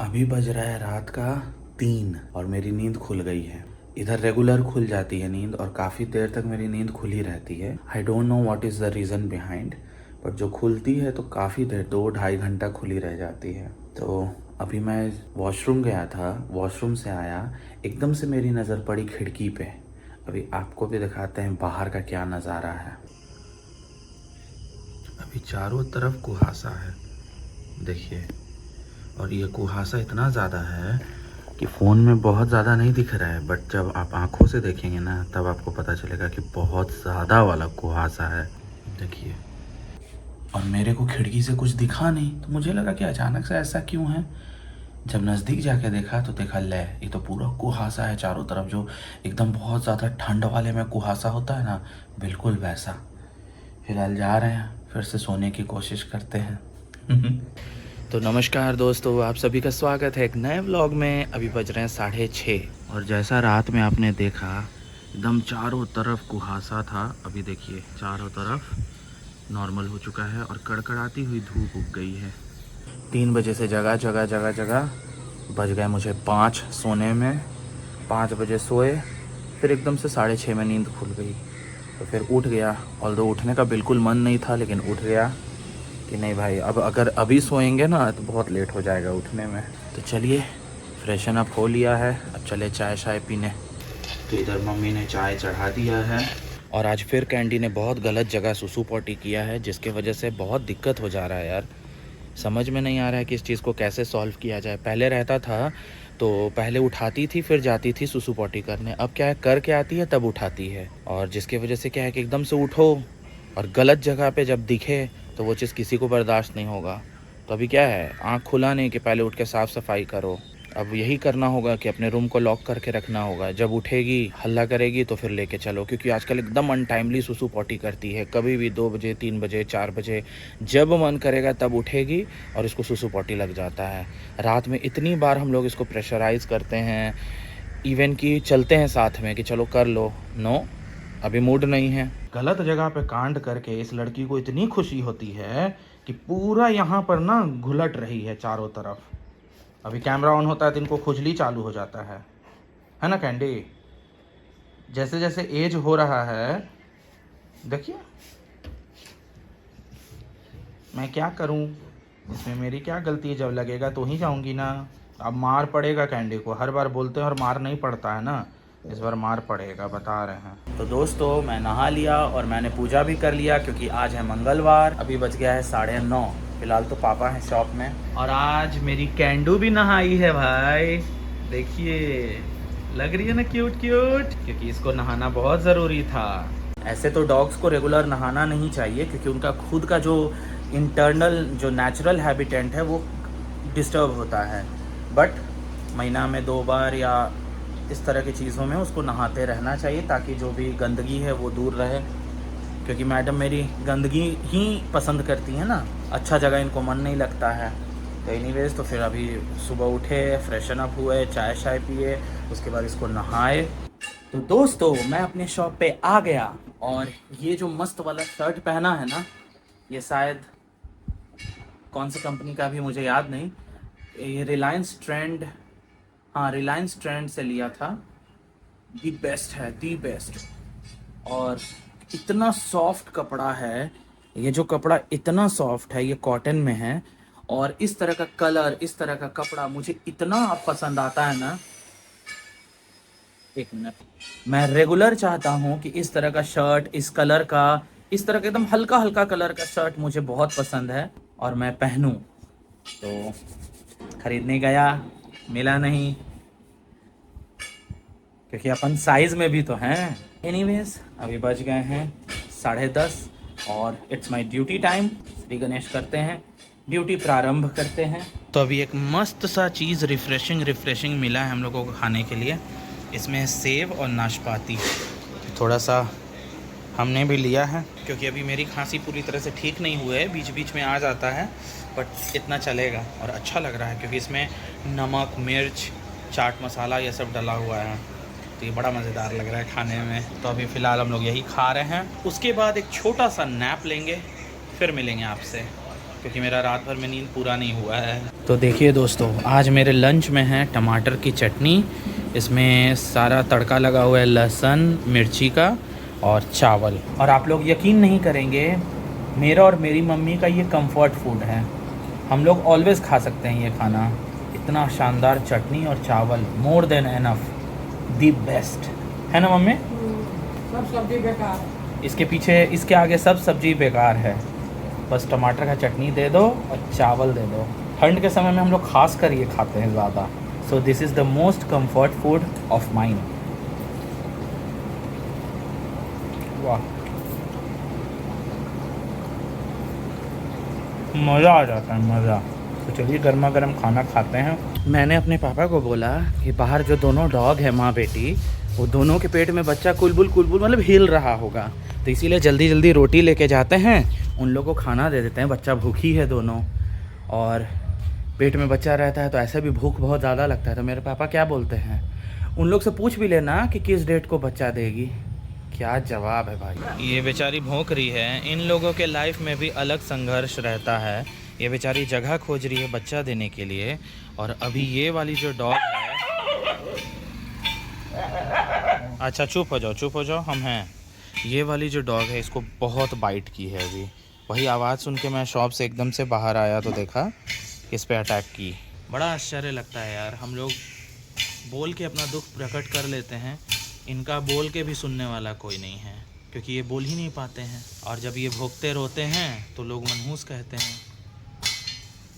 अभी बज रहा है रात का 3 और मेरी नींद खुल गई है। इधर रेगुलर खुल जाती है नींद और काफ़ी देर तक मेरी नींद खुली रहती है। I don't know what is the reason behind, but जो खुलती है तो काफ़ी देर 2-2.5 घंटा खुली रह जाती है। तो अभी मैं वॉशरूम गया था, वॉशरूम से आया, एकदम से मेरी नज़र पड़ी खिड़की पे। अभी आपको भी दिखाते हैं बाहर का क्या नज़ारा है। अभी चारों तरफ कुहासा है, देखिए। और ये कुहासा इतना ज़्यादा है कि फ़ोन में बहुत ज़्यादा नहीं दिख रहा है, बट जब आप आंखों से देखेंगे ना तब आपको पता चलेगा कि बहुत ज़्यादा वाला कुहासा है, देखिए। और मेरे को खिड़की से कुछ दिखा नहीं, तो मुझे लगा कि अचानक से ऐसा क्यों है। जब नज़दीक जाके देखा तो देखा ले ये तो पूरा कुहासा है चारों तरफ, जो एकदम बहुत ज़्यादा ठंड वाले में कुहासा होता है ना, बिल्कुल वैसा। फिलहाल जा रहे हैं, फिर से सोने की कोशिश करते हैं। तो नमस्कार दोस्तों, आप सभी का स्वागत है एक नए व्लॉग में। अभी बज रहे हैं 6:30 और जैसा रात में आपने देखा एकदम चारों तरफ कुहासा था, अभी देखिए चारों तरफ नॉर्मल हो चुका है और कड़कड़ाती हुई धूप उग गई है। 3 बजे से जगह बज गए मुझे 5 सोने में। 5 बजे सोए, फिर एकदम से 6:30 में नींद खुल गई। तो फिर उठ गया, ऑल्दो उठने का बिल्कुल मन नहीं था, लेकिन उठ गया कि नहीं भाई, अब अगर अभी सोएंगे ना तो बहुत लेट हो जाएगा उठने में। तो चलिए फ्रेशन अप हो लिया है, अब चले चाय शाय पीने। तो इधर मम्मी ने चाय चढ़ा दिया है और आज फिर कैंडी ने बहुत गलत जगह सुसु पोटी किया है, जिसके वजह से बहुत दिक्कत हो जा रहा है यार। समझ में नहीं आ रहा है कि इस चीज़ को कैसे सॉल्व किया जाए। पहले रहता था तो पहले उठाती थी फिर जाती थी सुसु पोटी करने, अब क्या है करके आती है तब उठाती है, और जिसकी वजह से क्या है कि एकदम से उठो और गलत जगह पे जब दिखे तो वो चीज़ किसी को बर्दाश्त नहीं होगा। तो अभी क्या है, आँख खुला नहीं कि पहले उठ के साफ़ सफाई करो। अब यही करना होगा कि अपने रूम को लॉक करके रखना होगा। जब उठेगी हल्ला करेगी तो फिर लेके चलो, क्योंकि आजकल एकदम अनटाइमली सुसु पोटी करती है। कभी भी 2 बजे 3 बजे 4 बजे जब मन करेगा तब उठेगी और इसको सुसु पोटी लग जाता है। रात में इतनी बार हम लोग इसको प्रेशराइज़ करते हैं, इवन कि चलते हैं साथ में कि चलो कर लो, नो अभी मूड नहीं है। गलत जगह पे कांड करके इस लड़की को इतनी खुशी होती है कि पूरा यहाँ पर ना घुलट रही है चारों तरफ। अभी कैमरा ऑन होता है तो इनको खुजली चालू हो जाता है ना कैंडी। जैसे जैसे एज हो रहा है, देखिए मैं क्या करूं, इसमें मेरी क्या गलती है। जब लगेगा तो ही जाऊंगी ना। अब मार पड़ेगा कैंडी को, हर बार बोलते हैं और मार नहीं पड़ता है ना, इस बार मार पड़ेगा, बता रहे हैं। तो दोस्तों मैं नहा लिया और मैंने पूजा भी कर लिया, क्योंकि आज है मंगलवार। अभी बज गया है 9:30। फिलहाल तो पापा हैं शॉप में, और आज मेरी कैंडू भी नहाई है भाई, देखिए लग रही है ना क्यूट क्यूट, क्योंकि इसको नहाना बहुत ज़रूरी था। ऐसे तो डॉग्स को रेगुलर नहाना नहीं चाहिए, क्योंकि उनका खुद का जो इंटरनल जो नेचुरल हैबिटेट है वो डिस्टर्ब होता है, बट महीना में 2 बार या इस तरह की चीज़ों में उसको नहाते रहना चाहिए, ताकि जो भी गंदगी है वो दूर रहे। क्योंकि मैडम मेरी गंदगी ही पसंद करती है ना, अच्छा जगह इनको मन नहीं लगता है। तो एनीवेज, तो फिर अभी सुबह उठे, फ्रेशन अप हुए, चाय शाय पिए, उसके बाद इसको नहाए। तो दोस्तों मैं अपने शॉप पे आ गया, और ये जो मस्त वाला शर्ट पहना है ना, ये शायद कौन सी कंपनी का भी मुझे याद नहीं, ये रिलायंस ट्रेंड, हाँ रिलायंस ट्रेंड से लिया था। दी बेस्ट है, दी बेस्ट। और इतना सॉफ्ट कपड़ा है, ये जो कपड़ा इतना सॉफ्ट है, ये कॉटन में है, और इस तरह का कलर, इस तरह का कपड़ा मुझे इतना पसंद आता है ना। एक मिनट, मैं रेगुलर चाहता हूँ कि इस तरह का शर्ट, इस कलर का, इस तरह का एकदम हल्का हल्का कलर का शर्ट मुझे बहुत पसंद है और मैं पहनूं। तो खरीदने गया, मिला नहीं, क्योंकि अपन साइज में भी तो हैं। एनीवेज अभी बज गए हैं 10:30 और it's my duty time. Shri Ganesh करते हैं, ड्यूटी प्रारंभ करते हैं। तो अभी एक मस्त सा चीज़ रिफ्रेशिंग मिला है हम लोगों को खाने के लिए। इसमें सेब और नाशपाती, थोड़ा सा हमने भी लिया है, क्योंकि अभी मेरी खांसी पूरी तरह से ठीक नहीं हुई है, बीच बीच में आ जाता है, बट इतना चलेगा और अच्छा लग रहा है, क्योंकि इसमें नमक, मिर्च, चाट मसाला ये सब डला हुआ है। तो ये बड़ा मज़ेदार लग रहा है खाने में। तो अभी फ़िलहाल हम लोग यही खा रहे हैं, उसके बाद एक छोटा सा नैप लेंगे, फिर मिलेंगे आपसे। क्योंकि मेरा रात भर में नींद पूरा नहीं हुआ है। तो देखिए दोस्तों, आज मेरे लंच में है टमाटर की चटनी, इसमें सारा तड़का लगा हुआ है लहसुन मिर्ची का और चावल। और आप लोग यकीन नहीं करेंगे, मेरा और मेरी मम्मी का ये कंफर्ट फूड है। हम लोग ऑलवेज़ खा सकते हैं ये खाना। इतना शानदार चटनी और चावल, more than enough, the best है ना मम्मी? सब सब्जी बेकार, इसके पीछे इसके आगे सब सब्जी बेकार है। बस टमाटर का चटनी दे दो और चावल दे दो। ठंड के समय में हम लोग खास कर ये खाते हैं ज़्यादा। So this is the most comfort food of mine. वाह, मज़ा आ जाता है, मज़ा। तो चलिए गर्मा गर्म खाना खाते हैं। मैंने अपने पापा को बोला कि बाहर जो दोनों डॉग है माँ बेटी, वो दोनों के पेट में बच्चा कुलबुल कुलबुल मतलब हिल रहा होगा, तो इसीलिए जल्दी जल्दी रोटी लेके जाते हैं, उन लोगों को खाना दे देते हैं। बच्चा भूखी है दोनों, और पेट में बच्चा रहता है तो ऐसे भी भूख बहुत ज़्यादा लगता है। तो मेरे पापा क्या बोलते हैं, उन लोग से पूछ भी लेना कि किस डेट को बच्चा देगी। क्या जवाब है भाई। ये बेचारी भौंक रही है। इन लोगों के लाइफ में भी अलग संघर्ष रहता है। ये बेचारी जगह खोज रही है बच्चा देने के लिए। और अभी ये वाली जो डॉग है, अच्छा चुप हो जाओ, चुप हो जाओ, हम हैं। ये वाली जो डॉग है इसको बहुत बाइट की है अभी। वही आवाज़ सुन के मैं शॉप से एकदम से बाहर आया तो देखा इस पे अटैक की। बड़ा आश्चर्य लगता है यार, हम लोग बोल के अपना दुख प्रकट कर लेते हैं, इनका बोल के भी सुनने वाला कोई नहीं है, क्योंकि ये बोल ही नहीं पाते हैं। और जब ये भोगते रोते हैं तो लोग मनहूस कहते हैं।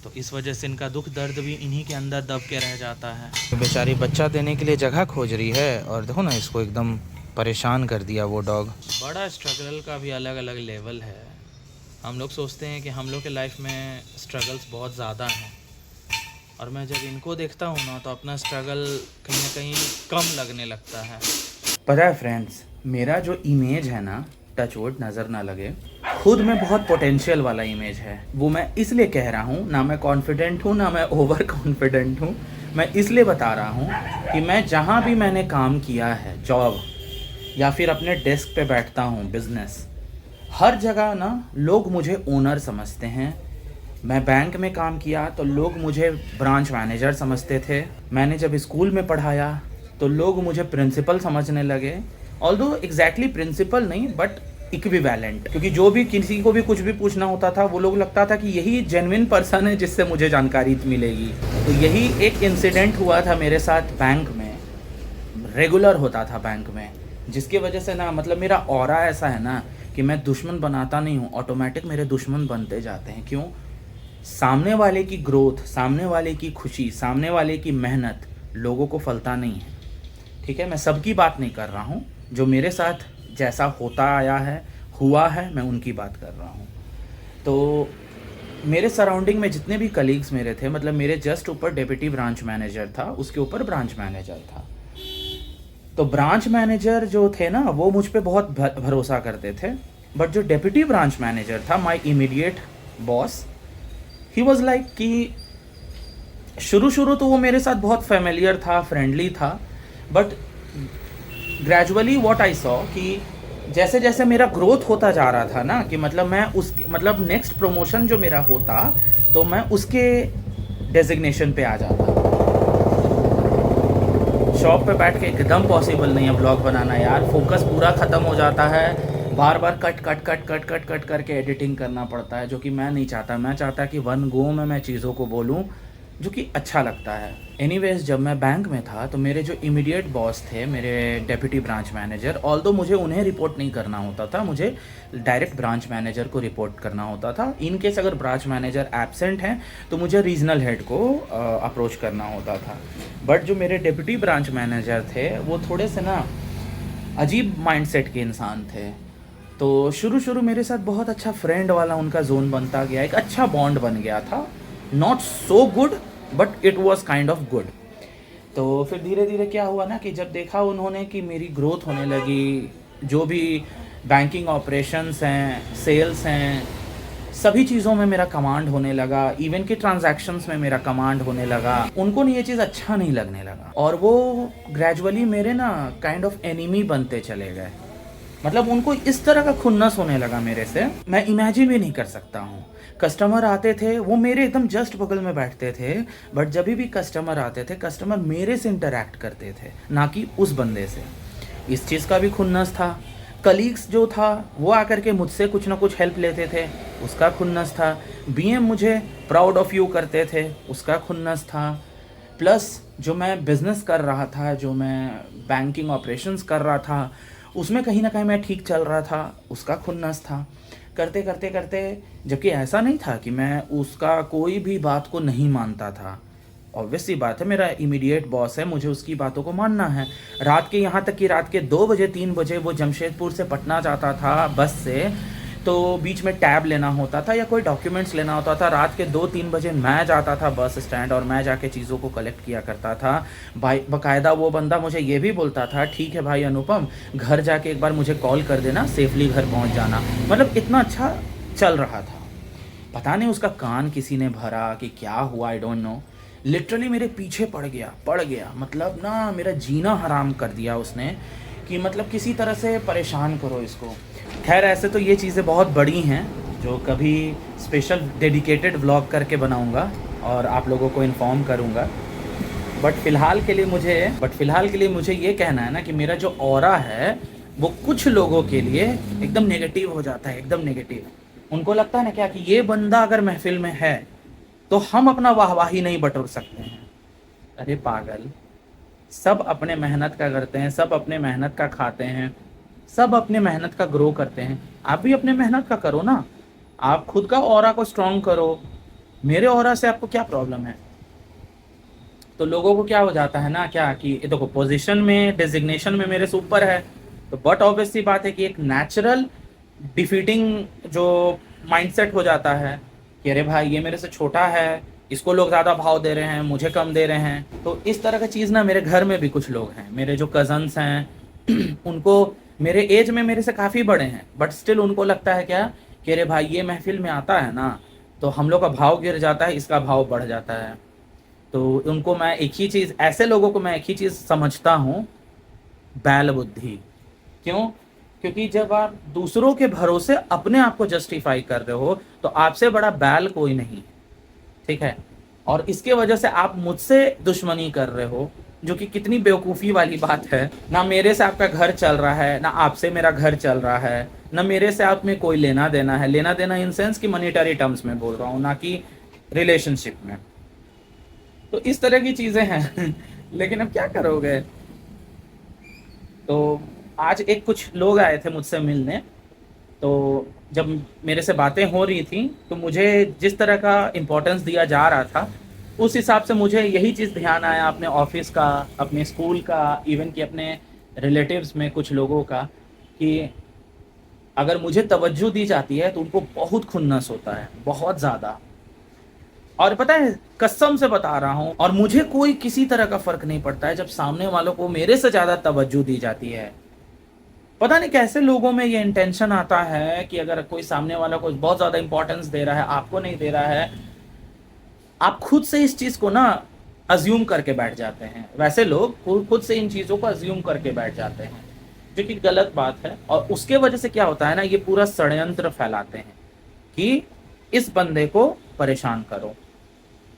तो इस वजह से इनका दुख दर्द भी इन्हीं के अंदर दब के रह जाता है। तो बेचारी बच्चा देने के लिए जगह खोज रही है, और देखो ना इसको एकदम परेशान कर दिया वो डॉग। बड़ा स्ट्रगल का भी अलग अलग लेवल है। हम लोग सोचते हैं कि हम लोग के लाइफ में स्ट्रगल्स बहुत ज़्यादा हैं, और मैं जब इनको देखता हूँ ना तो अपना स्ट्रगल कहीं ना कहीं कम लगने लगता है। पता है फ्रेंड्स, मेरा जो इमेज है ना, टच वुड नज़र ना लगे, खुद में बहुत पोटेंशियल वाला इमेज है। वो मैं इसलिए कह रहा हूँ, ना मैं कॉन्फिडेंट हूँ ना मैं ओवर कॉन्फिडेंट हूँ। मैं इसलिए बता रहा हूँ कि मैं जहाँ भी मैंने काम किया है, जॉब या फिर अपने डेस्क पे बैठता हूँ, बिजनेस, हर जगह ना लोग मुझे ओनर समझते हैं। मैं बैंक में काम किया तो लोग मुझे ब्रांच मैनेजर समझते थे। मैंने जब स्कूल में पढ़ाया तो लोग मुझे प्रिंसिपल समझने लगे। ऑल्दो एग्जैक्टली प्रिंसिपल नहीं, बट इक्विवेलेंट, क्योंकि जो भी किसी को भी कुछ भी पूछना होता था वो लोग लगता था कि यही जेन्युइन पर्सन है जिससे मुझे जानकारी मिलेगी। तो यही एक इंसिडेंट हुआ था मेरे साथ बैंक में, रेगुलर होता था बैंक में, जिसकी वजह से ना मतलब मेरा ऑरा ऐसा है ना कि मैं दुश्मन बनाता नहीं हूँ, ऑटोमेटिक मेरे दुश्मन बनते जाते हैं। क्यों? सामने वाले की ग्रोथ, सामने वाले की खुशी, सामने वाले की मेहनत लोगों को फलता नहीं है। ठीक है, मैं सबकी बात नहीं कर रहा हूँ, जो मेरे साथ जैसा होता आया है, हुआ है, मैं उनकी बात कर रहा हूँ। तो मेरे सराउंडिंग में जितने भी कलीग्स मेरे थे, मतलब मेरे जस्ट ऊपर डेप्यूटी ब्रांच मैनेजर था, उसके ऊपर ब्रांच मैनेजर था। तो ब्रांच मैनेजर जो थे ना, वो मुझ पे बहुत भरोसा करते थे। बट जो डेप्यूटी ब्रांच मैनेजर था, my immediate boss, he was like कि शुरू तो वो मेरे साथ बहुत फेमिलियर था, फ्रेंडली था। But gradually what I saw कि जैसे जैसे मेरा ग्रोथ होता जा रहा था ना, कि मतलब मैं उसके मतलब नेक्स्ट प्रमोशन जो मेरा होता तो मैं उसके डेजिग्नेशन पे आ जाता। शॉप पे बैठ के एकदम पॉसिबल नहीं है ब्लॉग बनाना यार, फोकस पूरा ख़त्म हो जाता है। बार बार कट करके एडिटिंग करना पड़ता है, जो कि मैं नहीं चाहता। मैं चाहता कि वन गो में मैं चीज़ों को बोलूं जो कि अच्छा लगता है। एनीवेज, जब मैं बैंक में था तो मेरे जो इमीडिएट बॉस थे, मेरे डेप्यूटी ब्रांच मैनेजर, ऑल्दो मुझे उन्हें रिपोर्ट नहीं करना होता था, मुझे डायरेक्ट ब्रांच मैनेजर को रिपोर्ट करना होता था। इन केस अगर ब्रांच मैनेजर एब्सेंट हैं तो मुझे रीजनल हेड को अप्रोच करना होता था। बट जो मेरे डेप्यूटी ब्रांच मैनेजर थे वो थोड़े से ना अजीब माइंडसेट के इंसान थे। तो शुरू मेरे साथ बहुत अच्छा फ्रेंड वाला उनका जोन बनता गया, एक अच्छा बॉन्ड बन गया था। Not so good but it was kind of good. तो फिर धीरे धीरे क्या हुआ ना कि जब देखा उन्होंने कि मेरी ग्रोथ होने लगी, जो भी बैंकिंग ऑपरेशंस हैं, सेल्स हैं, सभी चीज़ों में मेरा कमांड होने लगा, इवन के ट्रांजैक्शंस में मेरा कमांड होने लगा, उनको ये चीज़ अच्छा नहीं लगने लगा। और वो ग्रेजुअली मेरे ना काइंड ऑफ एनिमी बनते चले गए। मतलब उनको इस तरह का खुन्नस होने लगा मेरे से, मैं इमेजिन भी नहीं कर सकता हूँ। कस्टमर आते थे, वो मेरे एकदम जस्ट बगल में बैठते थे, बट जब भी कस्टमर आते थे, कस्टमर मेरे से इंटरैक्ट करते थे, ना कि उस बंदे से। इस चीज़ का भी खुन्नस था। कलीग्स जो था वो आकर के मुझसे कुछ ना कुछ हेल्प लेते थे, उसका खुन्नस था। बीएम मुझे प्राउड ऑफ यू करते थे, उसका खुन्नस था। प्लस जो मैं बिज़नेस कर रहा था, जो मैं बैंकिंग ऑपरेशंस कर रहा था, उसमें कहीं ना कहीं मैं ठीक चल रहा था, उसका खुन्नस था। करते करते करते, जबकि ऐसा नहीं था कि मैं उसका कोई भी बात को नहीं मानता था। ऑब्वियस सी बात है, मेरा इमीडिएट बॉस है, मुझे उसकी बातों को मानना है। रात के, यहाँ तक कि रात के 2 बजे 3 बजे वो जमशेदपुर से पटना जाता था बस से, तो बीच में टैब लेना होता था या कोई डॉक्यूमेंट्स लेना होता था। रात के 2-3 बजे मैं जाता था बस स्टैंड और मैं जाके चीज़ों को कलेक्ट किया करता था। भाई बाकायदा वो बंदा मुझे ये भी बोलता था, ठीक है भाई अनुपम, घर जाके एक बार मुझे कॉल कर देना, सेफली घर पहुंच जाना। मतलब इतना अच्छा चल रहा था। पता नहीं उसका कान किसी ने भरा कि क्या हुआ, आई डोंट नो। लिटरली मेरे पीछे पड़ गया, मतलब ना मेरा जीना हराम कर दिया उसने, कि मतलब किसी तरह से परेशान करो इसको। खैर ऐसे तो ये चीज़ें बहुत बड़ी हैं, जो कभी स्पेशल डेडिकेटेड व्लॉग करके बनाऊंगा और आप लोगों को इन्फॉर्म करूंगा। बट फ़िलहाल के लिए मुझे ये कहना है ना कि मेरा जो ऑरा है वो कुछ लोगों के लिए एकदम नेगेटिव हो जाता है, एकदम नेगेटिव। उनको लगता है ना क्या कि ये बंदा अगर महफिल में है तो हम अपना वाहवाही नहीं बटोर सकते हैं। अरे पागल, सब अपने मेहनत का करते हैं, सब अपने मेहनत का खाते हैं, सब अपने मेहनत का ग्रो करते हैं। आप भी अपने मेहनत का करो ना, आप खुद का ऑरा को स्ट्रॉन्ग करो। मेरे ऑरा से आपको क्या प्रॉब्लम है? तो लोगों को क्या हो जाता है ना, क्या कि ये देखो पोजीशन में, डेजिग्नेशन में मेरे से ऊपर है, तो बट ऑब्वियस सी बात है कि एक नेचुरल डिफीटिंग जो माइंडसेट हो जाता है कि अरे भाई ये मेरे से छोटा है, इसको लोग ज़्यादा भाव दे रहे हैं, मुझे कम दे रहे हैं। तो इस तरह का चीज़ ना मेरे घर में भी कुछ लोग हैं, मेरे जो कज़न्स हैं उनको, मेरे एज में मेरे से काफ़ी बड़े हैं, बट स्टिल उनको लगता है क्या कि अरे भाई ये महफिल में आता है ना तो हम लोग का भाव गिर जाता है, इसका भाव बढ़ जाता है। तो उनको मैं एक ही चीज़, ऐसे लोगों को मैं एक ही चीज़ समझता हूँ, बैल बुद्धि। क्यों? क्योंकि जब आप दूसरों के भरोसे अपने आप को जस्टिफाई कर रहे हो तो आपसे बड़ा बैल कोई नहीं, ठीक है? और इसके वजह से आप मुझसे दुश्मनी कर रहे हो, जो कि कितनी बेवकूफ़ी वाली बात है। ना मेरे से आपका घर चल रहा है, ना आपसे मेरा घर चल रहा है, ना मेरे से आप में कोई लेना देना है। लेना देना इन सेंस कि मॉनेटरी टर्म्स में बोल रहा हूँ, ना कि रिलेशनशिप में। तो इस तरह की चीज़ें हैं लेकिन अब क्या करोगे? तो आज एक कुछ लोग आए थे मुझसे मिलने, तो जब मेरे से बातें हो रही थी तो मुझे जिस तरह का इम्पोर्टेंस दिया जा रहा था उस हिसाब से मुझे यही चीज़ ध्यान आया, अपने ऑफिस का, अपने स्कूल का, इवन कि अपने रिलेटिव्स में कुछ लोगों का, कि अगर मुझे तवज्जो दी जाती है तो उनको बहुत खुन्नस होता है, बहुत ज़्यादा। और पता है, कसम से बता रहा हूँ, और मुझे कोई किसी तरह का फ़र्क नहीं पड़ता है जब सामने वालों को मेरे से ज़्यादा तवज्जो दी जाती है। पता नहीं कैसे लोगों में ये इंटेंशन आता है कि अगर कोई सामने वाला को बहुत ज़्यादा इंपॉर्टेंस दे रहा है, आपको नहीं दे रहा है, आप खुद से इस चीज़ को ना अज्यूम करके बैठ जाते हैं। वैसे लोग खुद से इन चीज़ों को अज्यूम करके बैठ जाते हैं, जो कि गलत बात है। और उसके वजह से क्या होता है ना, ये पूरा षड्यंत्र फैलाते हैं कि इस बंदे को परेशान करो।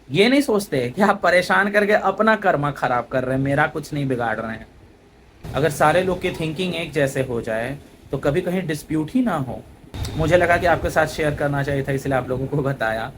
ये नहीं सोचते कि आप परेशान करके अपना कर्मा खराब कर रहे हैं, मेरा कुछ नहीं बिगाड़ रहे हैं। अगर सारे लोग की थिंकिंग एक जैसे हो जाए तो कभी कहीं डिस्प्यूट ही ना हो। मुझे लगा कि आपके साथ शेयर करना चाहिए था, इसलिए आप लोगों को बताया।